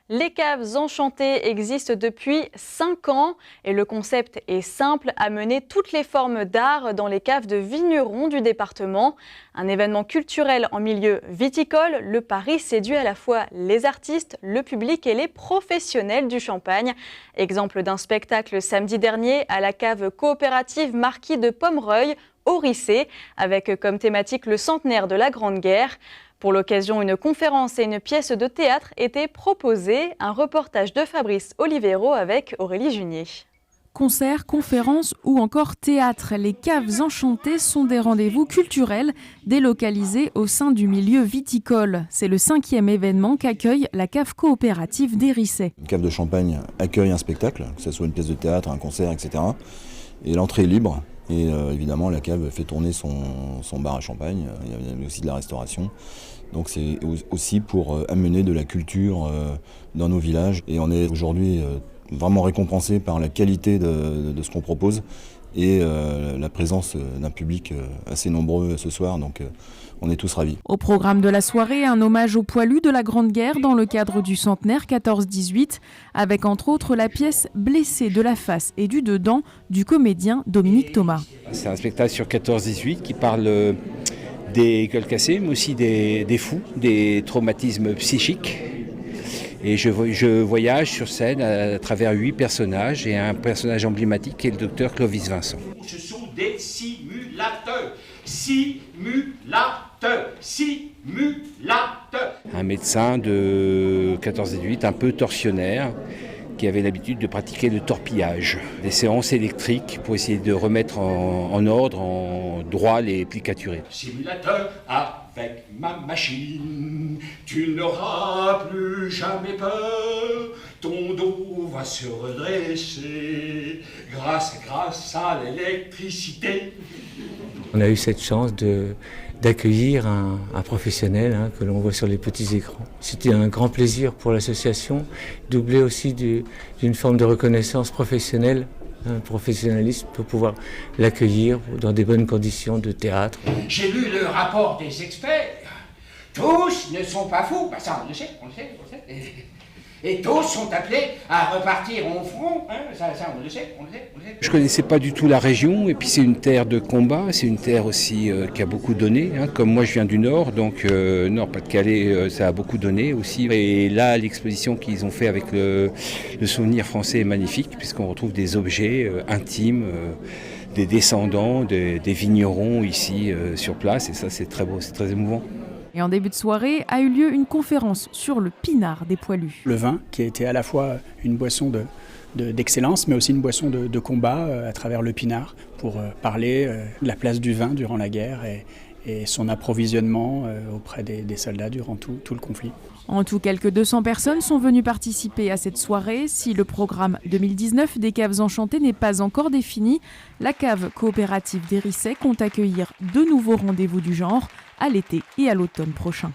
Les caves enchantées existent depuis 5 ans et le concept est simple, amener toutes les formes d'art dans les caves de vignerons du département. Un événement culturel en milieu viticole, le Paris séduit à la fois les artistes, le public et les professionnels du champagne. Exemple d'un spectacle samedi dernier à la cave coopérative Marquis de Pomereuil, au Rissé, avec comme thématique le centenaire de la Grande Guerre. Pour l'occasion, une conférence et une pièce de théâtre étaient proposées. Un reportage de Fabrice Olivero avec Aurélie Junier. Concerts, conférences ou encore théâtre, les caves enchantées sont des rendez-vous culturels délocalisés au sein du milieu viticole. C'est le 5e événement qu'accueille la cave coopérative des Rissets. Une cave de champagne accueille un spectacle, que ce soit une pièce de théâtre, un concert, etc. Et l'entrée est libre. Et évidemment, la cave fait tourner son bar à champagne. Il y a aussi de la restauration. Donc c'est aussi pour amener de la culture dans nos villages. Et on est aujourd'hui vraiment récompensé par la qualité de ce qu'on propose et la présence d'un public assez nombreux ce soir. Donc on est tous ravis. Au programme de la soirée, un hommage aux poilus de la Grande Guerre dans le cadre du centenaire 14-18, avec entre autres la pièce Blessé de la face et du dedans du comédien Dominique Thomas. C'est un spectacle sur 14-18 qui parle des gueules cassées, mais aussi des fous, des traumatismes psychiques. Et je voyage sur scène à travers 8 personnages et un personnage emblématique qui est le docteur Clovis Vincent. Ce sont des simulateurs. Un médecin de 14-18, un peu tortionnaire, qui avait l'habitude de pratiquer le torpillage, des séances électriques pour essayer de remettre en ordre, en droit les plicaturés. Simulateur, avec ma machine, tu n'auras plus jamais peur, ton dos va se redresser grâce à l'électricité. On a eu cette chance d'accueillir un professionnel que l'on voit sur les petits écrans. C'était un grand plaisir pour l'association, doublé aussi d'une forme de reconnaissance professionnelle, un professionnalisme pour pouvoir l'accueillir dans des bonnes conditions de théâtre. J'ai lu le rapport des experts. Tous ne sont pas fous. Ben ça, on le sait. Et tous sont appelés à repartir au front. Ça, on le sait. Je ne connaissais pas du tout la région, et puis c'est une terre de combat, c'est une terre aussi qui a beaucoup donné. Comme moi je viens du Nord, donc Nord-Pas-de-Calais, ça a beaucoup donné aussi. Et là, l'exposition qu'ils ont fait avec le souvenir français est magnifique, puisqu'on retrouve des objets intimes, des descendants, des vignerons ici sur place, et ça c'est très beau, c'est très émouvant. Et en début de soirée a eu lieu une conférence sur le pinard des poilus. Le vin, qui a été à la fois une boisson d'excellence, mais aussi une boisson de combat à travers le pinard, pour parler de la place du vin durant la guerre et son approvisionnement auprès des soldats durant tout le conflit. En tout, quelques 200 personnes sont venues participer à cette soirée. Si le programme 2019 des caves enchantées n'est pas encore défini, la cave coopérative des Rissets compte accueillir 2 nouveaux rendez-vous du genre à l'été et à l'automne prochain.